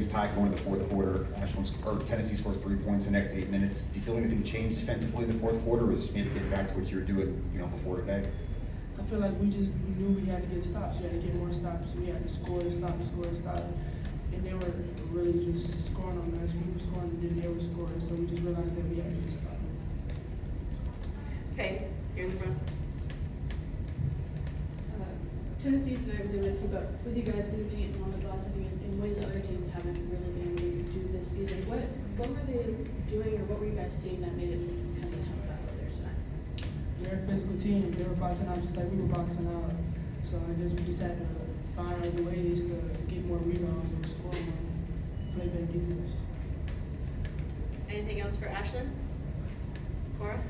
It's tied going to the fourth quarter. Tennessee scores 3 points in the next 8 minutes. Do you feel anything changed defensively in the fourth quarter, or was maybe getting back to what you were doing, before today? I feel like we knew we had to get stops. We had to get more stops. We had to score and stop and score and stop. And they were really just scoring on us. We were scoring and then they were scoring. So we just realized that we had to get stopped. Okay, here in the front. Tennessee tonight was able to keep up with you guys independent and on the bus, I think, in ways other teams haven't really been able to do this season. What were they doing, or what were you guys seeing that made it kind of a tough battle there tonight? They're a physical team. They were boxing out just like we were boxing out. So I guess we just had to find other ways to get more rebounds or score more, play better defense. Anything else for Ashlyn? Cora?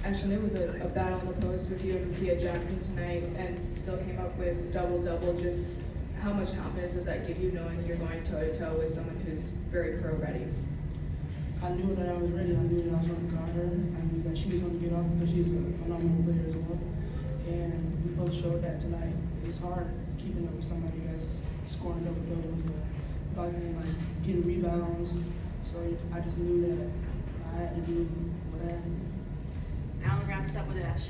Ashlyn, it was a battle in the post with you and Kia Jackson tonight, and still came up with double-double. Just how much confidence does that give you, knowing you're going toe-to-toe with someone who's very pro-ready? I knew that I was ready. I knew that I was going to guard her. I knew that she was going to get off because she's a phenomenal player as well. And we both showed that tonight. It's hard keeping up with somebody that's scoring double-doubles, blocking, getting rebounds. So I just knew that I had to do what I had to do. Alan wraps up with Ash.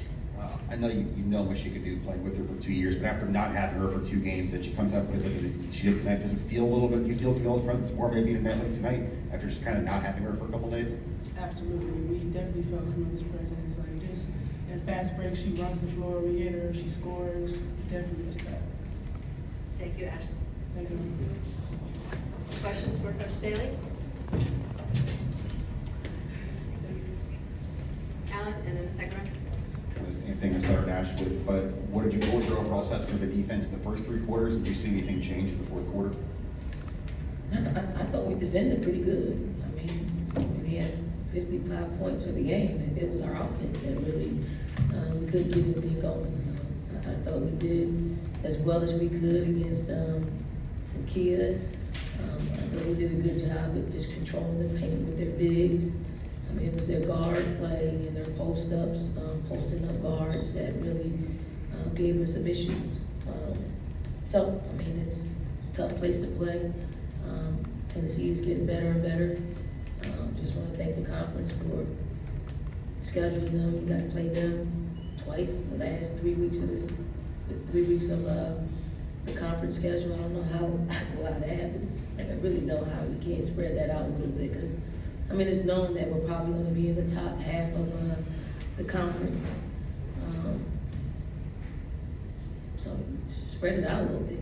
I know you know what she could do playing with her for 2 years, but after not having her for 2 games, that she comes out with like she did tonight, does it feel a little bit, you feel Camilla's presence more maybe in a night like tonight, after just kind of not having her for a couple days? Absolutely. We definitely felt Camilla's presence. Just in fast breaks, she runs the floor, we hit her, she scores. Definitely missed that. Thank you, Ashley. Thank you. Questions for Coach Staley? Alan, and then the second round. The same thing I started Ash with, but what was your overall assessment of the defense in the first 3 quarters? Did you see anything change in the fourth quarter? I thought we defended pretty good. I mean, we had 55 points for the game, and it was our offense that really, we couldn't get anything going. I thought we did as well as we could against Kia. I thought we did a good job of just controlling the paint with their bigs. I mean, it was their guard play and their post-ups, posting up guards that really gave us some issues. So, I mean, it's a tough place to play. Tennessee is getting better and better. Just want to thank the conference for scheduling them. We got to play them twice in the last 3 weeks of the conference schedule. I don't know how that happens. I really know how you can't spread that out a little bit, because I mean, it's known that we're probably going to be in the top half of the conference. So spread it out a little bit,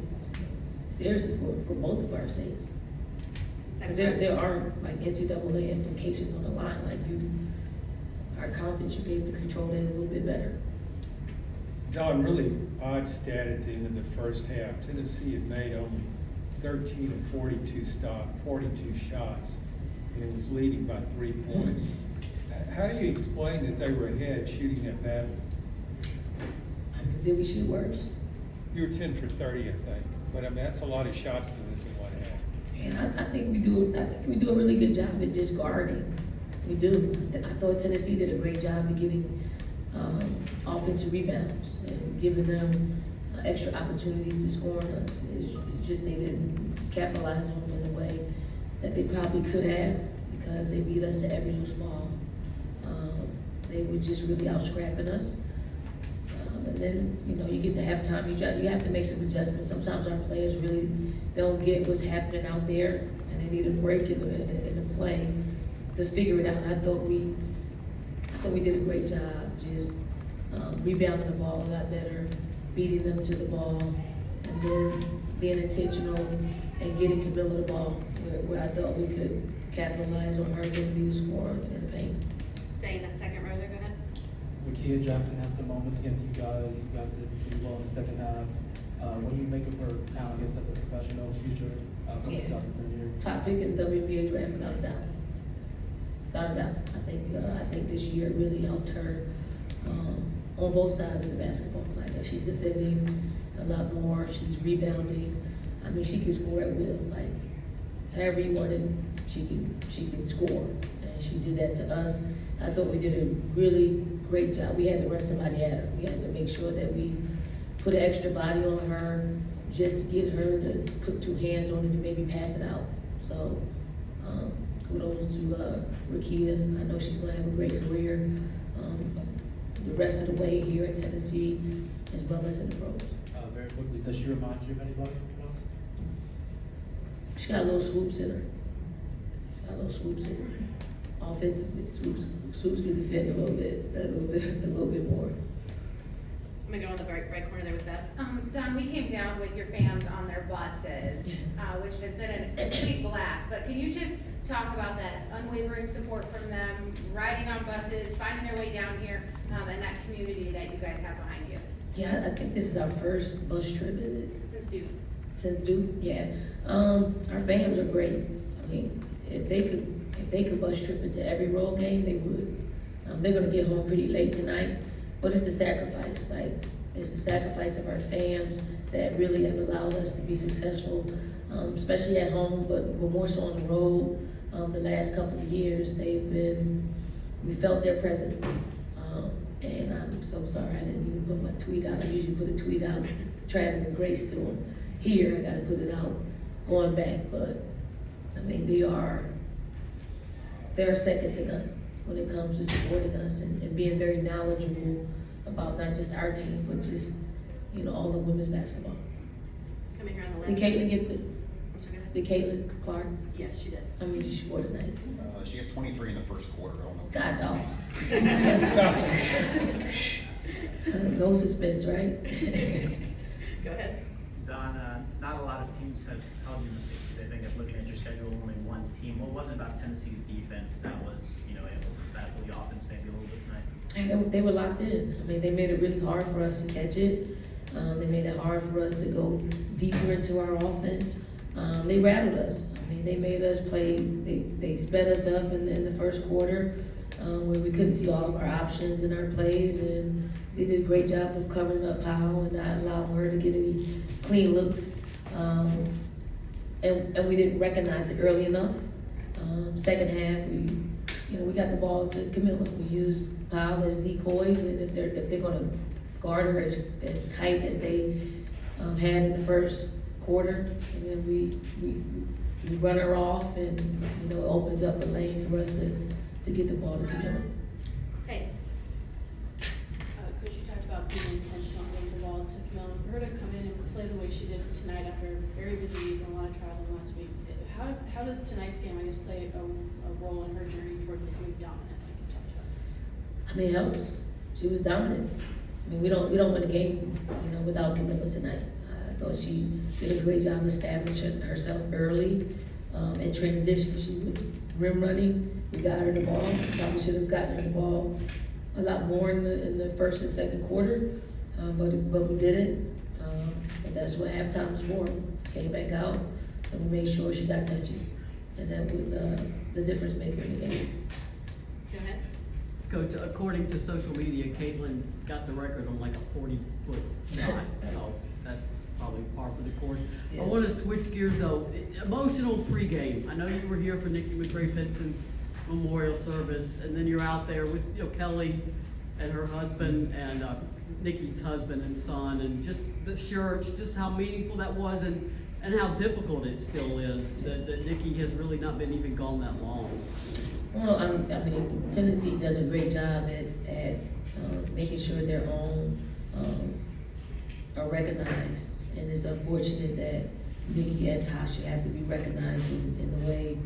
seriously, for both of our sakes. Because there aren't like NCAA implications on the line. Our conference should be able to control that a little bit better. John, really odd stat at the end of the first half. Tennessee had made only 13 of 42 shots, and it was leading by 3 points. How do you explain that they were ahead shooting that badly? I mean, did we shoot worse? You were 10 for 30, I think. But I mean, that's a lot of shots to miss in one half. Yeah, I think we do a really good job at just guarding. We do. I thought Tennessee did a great job of getting offensive rebounds and giving them extra opportunities to score on us. It's just they didn't capitalize on them in a way that they probably could have, because they beat us to every loose ball. They were just really out scrapping us. And then, you get to halftime, you have to make some adjustments. Sometimes our players really don't get what's happening out there, and they need a break in the play to figure it out. I thought we did a great job just rebounding the ball a lot better, beating them to the ball, and then being intentional and getting Camilla the ball where I thought we could capitalize on her ability to score in the paint. Stay in that second row there, go ahead. With Kia Jackson had some moments against you guys did pretty well in the second half. What do you make of her talent, I guess, as a professional, future couple scouts have been here? Top pick in the WNBA draft, without a doubt. Without a doubt. I think this year really helped her on both sides of the basketball. She's defending a lot more. She's rebounding. I mean, she can score at will. However you want it, she can score, and she did that to us. I thought we did a really great job. We had to run somebody at her. We had to make sure that we put an extra body on her, just to get her to put two hands on it and maybe pass it out. So, kudos to Rakia. I know she's gonna have a great career the rest of the way here at Tennessee, as well as in the pros. Very quickly, does she remind you of anybody? She got a little swoops in her. She got a little swoops in her. Offensively, swoops can defend a little bit more. I'm gonna go on the right corner there with Beth. Don, we came down with your fans on their buses, which has been a complete blast, but can you just talk about that unwavering support from them, riding on buses, finding their way down here, and that community that you guys have behind you? Yeah, I think this is our first bus trip, is it? Since Duke. Since Duke, yeah. Our fans are great. I mean, if they could bus trip into every road game, they would. They're gonna get home pretty late tonight, but it's the sacrifice. Like, it's the sacrifice of our fans that really have allowed us to be successful, especially at home, but more so on the road. The last couple of years, we felt their presence. And I'm so sorry I didn't even put my tweet out. I usually put a tweet out, traveling grace to them. Here, I gotta put it out, going back, but, I mean, they're second to none when it comes to supporting us and being very knowledgeable about not just our team, but just, all of women's basketball. Coming here on the Did list. Caitlin get the, I'm sorry, go ahead. did Caitlin Clark, Yes, she did. how many did she score tonight? She had 23 in the first quarter, I don't know. God, no. No suspense, right? Go ahead. Don, not a lot of teams have held you to 60. I think of looking at your schedule, only one team. What was it about Tennessee's defense that was, able to stifle the offense maybe a little bit tonight? And they were locked in. I mean, they made it really hard for us to catch it. They made it hard for us to go deeper into our offense. They rattled us. I mean, they made us play, they sped us up in the first quarter, where we couldn't see all of our options in our plays, and they did a great job of covering up Powell and not allowing her to get any clean looks. And we didn't recognize it early enough. Second half, we got the ball to Camilla. We used Powell as decoys, and if they're gonna guard her as tight as they had in the first quarter, and then we run her off, and it opens up a lane for us to get the ball to Camilla. Hey, Coach, you talked about being intentional on getting the ball to Camille. For her to come in and play the way she did tonight after a very busy week and a lot of traveling last week, how does tonight's game, I guess, play a role in her journey toward becoming dominant, like you talked about? I mean, it helps. She was dominant. I mean, we don't win a game, without Camilla tonight. I thought she did a great job establishing herself early, in transition. She was rim running. We got her the ball. Probably should have gotten her the ball a lot more in the first and second quarter, but we did it. But that's what halftime's for. Came back out, and we made sure she got touches, and that was the difference maker in the game. go ahead. Coach, according to social media, Caitlin got the record on like a 40-foot shot, so that's probably par for the course. Yes. I want to switch gears though. Emotional pregame. I know you were here for Nikki McRae-Pinson's memorial service, and then you're out there with Kelly and her husband and Nikki's husband and son, and just the church, just how meaningful that was, and how difficult it still is that Nikki has really not been even gone that long. Well, I mean, Tennessee does a great job at making sure their own are recognized, and it's unfortunate that Nikki and Tasha have to be recognized in the way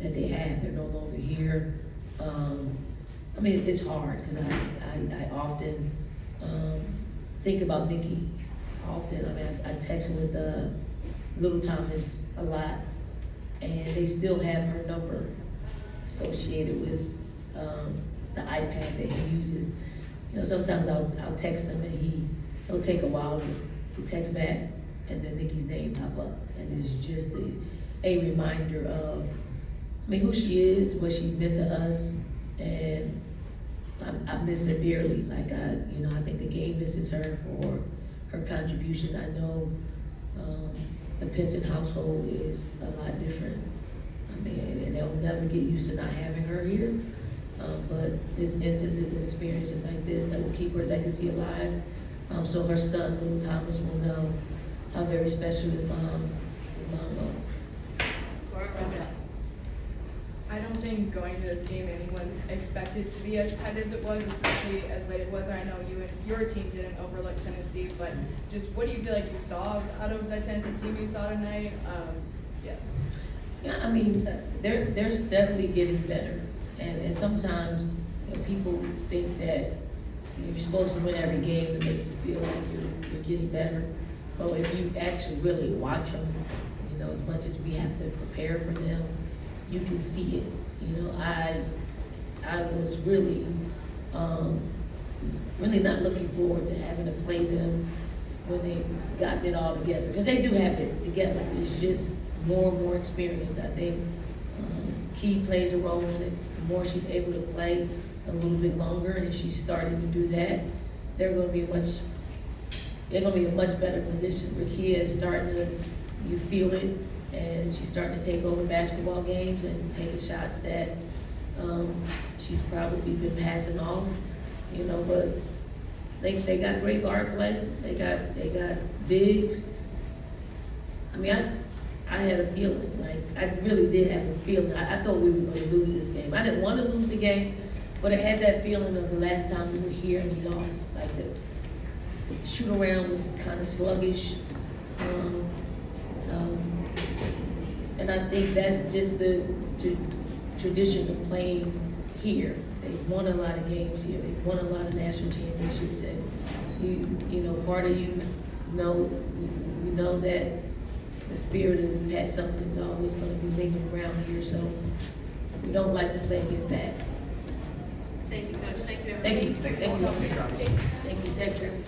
that they have. They're no longer here. I mean, it's hard because I often think about Nikki. I text with Little Thomas a lot, and they still have her number associated with the iPad that he uses. Sometimes I'll text him, and he'll take a while to text back, and then Nikki's name pop up, and it's just a reminder of, who she is, what she's meant to us, and I miss her dearly. Like I think the game misses her for her contributions. I know the Pinson household is a lot different. And they'll never get used to not having her here. But it's instances and experiences like this that will keep her legacy alive. So her son, Little Thomas, will know how very special his mom was. I don't think going to this game anyone expected to be as tight as it was, especially as late it was. I know you and your team didn't overlook Tennessee, but just what do you feel like you saw out of that Tennessee team you saw tonight? Yeah, I mean, they're steadily getting better, and sometimes people think that you're supposed to win every game to make you feel like you're getting better. But if you actually really watch them, as much as we have to prepare for them, you can see it. I was really, really not looking forward to having to play them when they've gotten it all together, because they do have it together. It's just more and more experience. I think Key plays a role in it. The more she's able to play a little bit longer, and she's starting to do that, they're going to be in a much better position. Rakia is starting to, you feel it, and she's starting to take over basketball games and taking shots that she's probably been passing off, but they got great guard play. They got bigs. I mean, I had a feeling, I really did have a feeling. I thought we were going to lose this game. I didn't want to lose the game, but I had that feeling of the last time we were here and we lost. Like the shoot around was kind of sluggish. And I think that's just the tradition of playing here. They've won a lot of games here. They've won a lot of national championships, and part of we know that the spirit of Pat Sumter is always going to be lingering around here, so we don't like to play against that. Thank you, Coach. Thank you, everybody. Thank you. Thank you, Secretary.